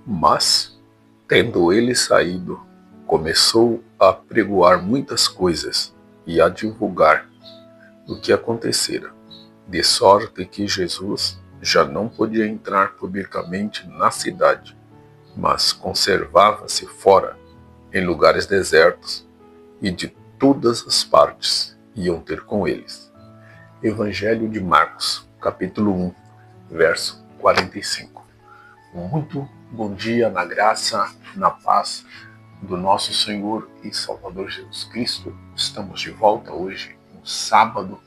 Mas, tendo ele saído, começou a pregoar muitas coisas e a divulgar o que acontecera, de sorte que Jesus já não podia entrar publicamente na cidade, mas conservava-se fora, em lugares desertos, e de todas as partes iam ter com eles. Evangelho de Marcos, capítulo 1, verso 45. Muito bom dia na graça, na paz do nosso Senhor e Salvador Jesus Cristo. Estamos de volta hoje, no sábado,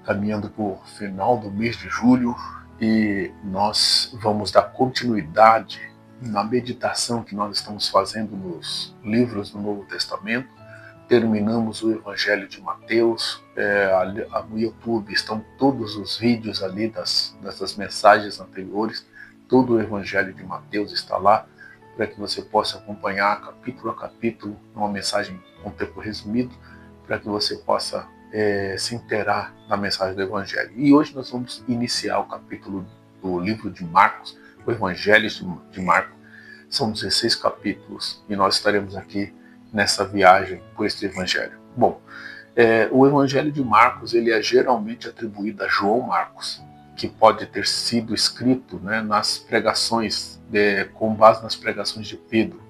caminhando para o final do mês de julho, e nós vamos dar continuidade na meditação que nós estamos fazendo nos livros do Novo Testamento. Terminamos o Evangelho de Mateus, no YouTube estão todos os vídeos ali dessas mensagens anteriores, todo o Evangelho de Mateus está lá, para que você possa acompanhar capítulo a capítulo, uma mensagem com tempo resumido, para que você possa se inteirar da mensagem do Evangelho. E hoje nós vamos iniciar o capítulo do livro de Marcos, o Evangelho de Marcos. São 16 capítulos e nós estaremos aqui nessa viagem por este Evangelho. Bom, o Evangelho de Marcos ele é geralmente atribuído a João Marcos, que pode ter sido escrito, nas pregações, com base nas pregações de Pedro.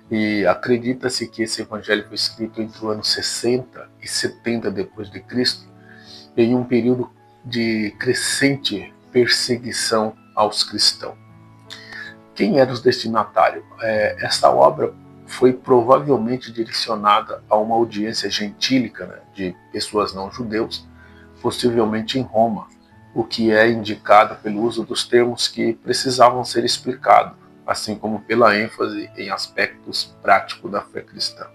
E acredita-se que esse evangelho foi escrito entre o ano 60 e 70 depois de Cristo, em um período de crescente perseguição aos cristãos. Quem eram os destinatários? Esta obra foi provavelmente direcionada a uma audiência gentílica, de pessoas não judeus, possivelmente em Roma, o que é indicado pelo uso dos termos que precisavam ser explicados, assim como pela ênfase em aspectos práticos da fé cristã.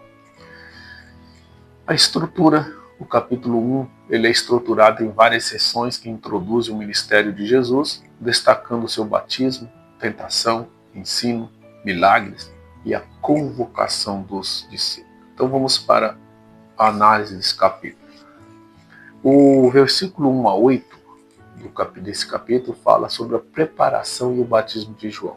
A estrutura, o capítulo 1, ele é estruturado em várias seções que introduzem o ministério de Jesus, destacando o seu batismo, tentação, ensino, milagres e a convocação dos discípulos. Então vamos para a análise desse capítulo. O versículo 1 a 8 desse capítulo fala sobre a preparação e o batismo de João.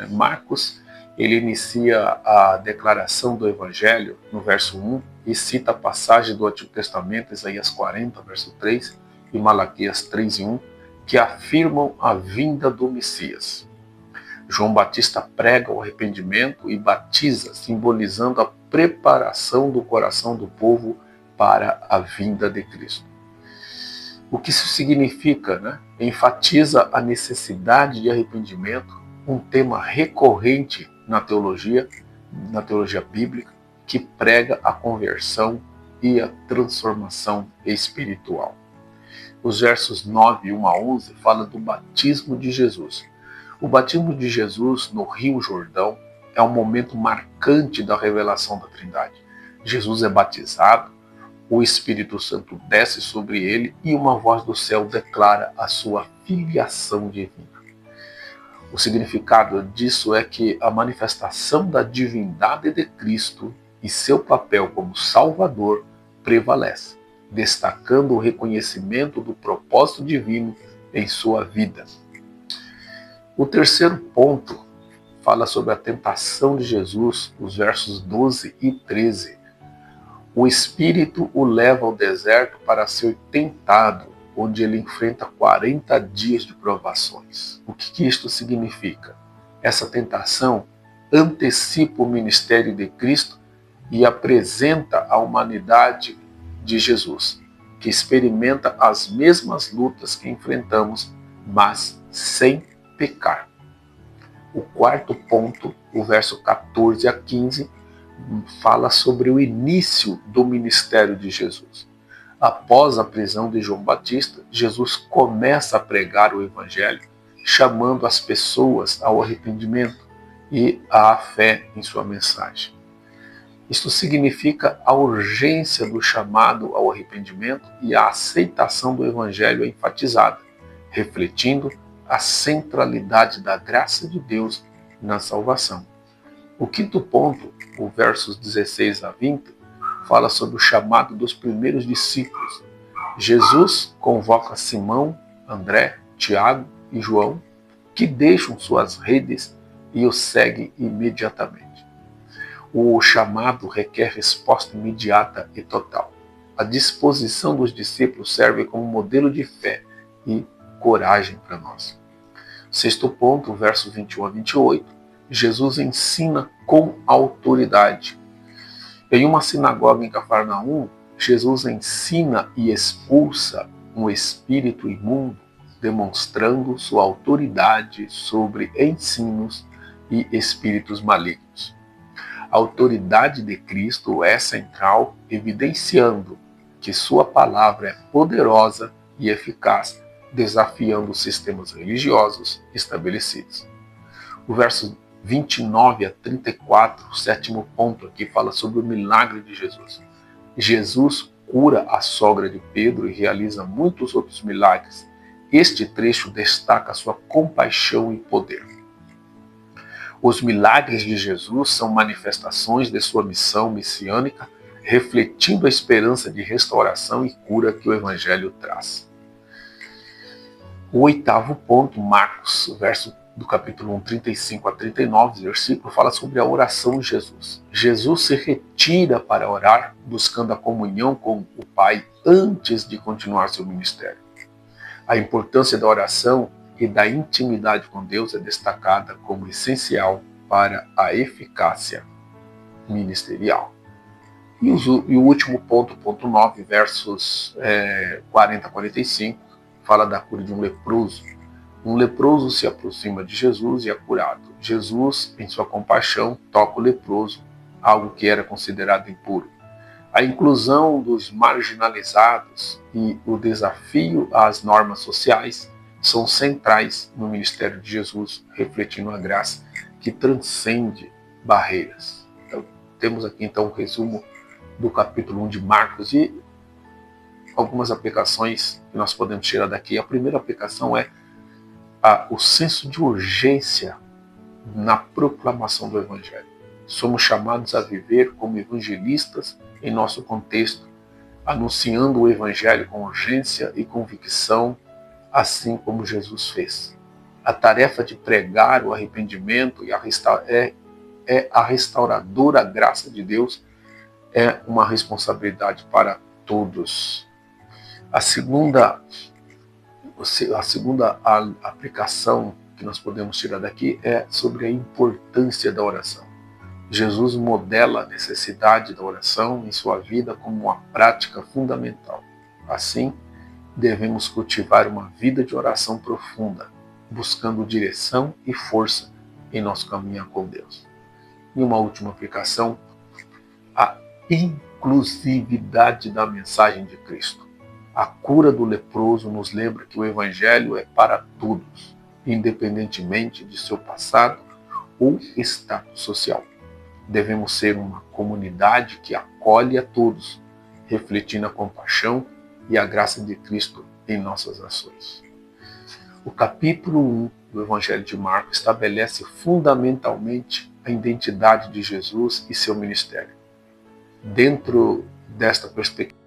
Marcos, ele inicia a declaração do Evangelho no verso 1 e cita a passagem do Antigo Testamento, Isaías 40, verso 3 e Malaquias 3 e 1, que afirmam a vinda do Messias. João Batista prega o arrependimento e batiza, simbolizando a preparação do coração do povo para a vinda de Cristo. O que isso significa? Enfatiza a necessidade de arrependimento, um tema recorrente na teologia bíblica, que prega a conversão e a transformação espiritual. Os versos 9 e 1 a 11 falam do batismo de Jesus. O batismo de Jesus no Rio Jordão é um momento marcante da revelação da Trindade. Jesus é batizado, o Espírito Santo desce sobre ele e uma voz do céu declara a sua filiação divina. O significado disso é que a manifestação da divindade de Cristo e seu papel como Salvador prevalece, destacando o reconhecimento do propósito divino em sua vida. O terceiro ponto fala sobre a tentação de Jesus, os versos 12 e 13. O Espírito o leva ao deserto para ser tentado, onde ele enfrenta 40 dias de provações. O que isto significa? Essa tentação antecipa o ministério de Cristo e apresenta a humanidade de Jesus, que experimenta as mesmas lutas que enfrentamos, mas sem pecar. O quarto ponto, o verso 14 a 15, fala sobre o início do ministério de Jesus. Após a prisão de João Batista, Jesus começa a pregar o Evangelho, chamando as pessoas ao arrependimento e à fé em sua mensagem. Isto significa a urgência do chamado ao arrependimento e a aceitação do Evangelho é enfatizada, refletindo a centralidade da graça de Deus na salvação. O quinto ponto, o versos 16 a 20, fala sobre o chamado dos primeiros discípulos. Jesus convoca Simão, André, Tiago e João que deixam suas redes e o seguem imediatamente. O chamado requer resposta imediata e total. A disposição dos discípulos serve como modelo de fé e coragem para nós. Sexto ponto, versos 21 a 28, Jesus ensina com autoridade. Em uma sinagoga em Cafarnaum, Jesus ensina e expulsa um espírito imundo, demonstrando sua autoridade sobre ensinos e espíritos malignos. A autoridade de Cristo é central, evidenciando que sua palavra é poderosa e eficaz, desafiando os sistemas religiosos estabelecidos. O verso 29 a 34, o sétimo ponto aqui, fala sobre o milagre de Jesus. Jesus cura a sogra de Pedro e realiza muitos outros milagres. Este trecho destaca sua compaixão e poder. Os milagres de Jesus são manifestações de sua missão messiânica, refletindo a esperança de restauração e cura que o Evangelho traz. O oitavo ponto, Marcos, verso do capítulo 1, 35 a 39, versículo, fala sobre a oração de Jesus. Jesus se retira para orar, buscando a comunhão com o Pai antes de continuar seu ministério. A importância da oração e da intimidade com Deus é destacada como essencial para a eficácia ministerial. E o último ponto, ponto 9, versos 40 a 45, fala da cura de um leproso. Um leproso se aproxima de Jesus e é curado. Jesus, em sua compaixão, toca o leproso, algo que era considerado impuro. A inclusão dos marginalizados e o desafio às normas sociais são centrais no ministério de Jesus, refletindo a graça que transcende barreiras. Então, temos aqui então um resumo do capítulo 1 de Marcos e algumas aplicações que nós podemos tirar daqui. A primeira aplicação é o senso de urgência na proclamação do Evangelho. Somos chamados a viver como evangelistas em nosso contexto, anunciando o Evangelho com urgência e convicção, assim como Jesus fez. A tarefa de pregar o arrependimento e a restauradora graça de Deus é uma responsabilidade para todos. A segunda aplicação que nós podemos tirar daqui é sobre a importância da oração. Jesus modela a necessidade da oração em sua vida como uma prática fundamental. Assim, devemos cultivar uma vida de oração profunda, buscando direção e força em nosso caminho com Deus. E uma última aplicação, a inclusividade da mensagem de Cristo. A cura do leproso nos lembra que o Evangelho é para todos, independentemente de seu passado ou status social. Devemos ser uma comunidade que acolhe a todos, refletindo a compaixão e a graça de Cristo em nossas ações. O capítulo 1 do Evangelho de Marcos estabelece fundamentalmente a identidade de Jesus e seu ministério. Dentro desta perspectiva,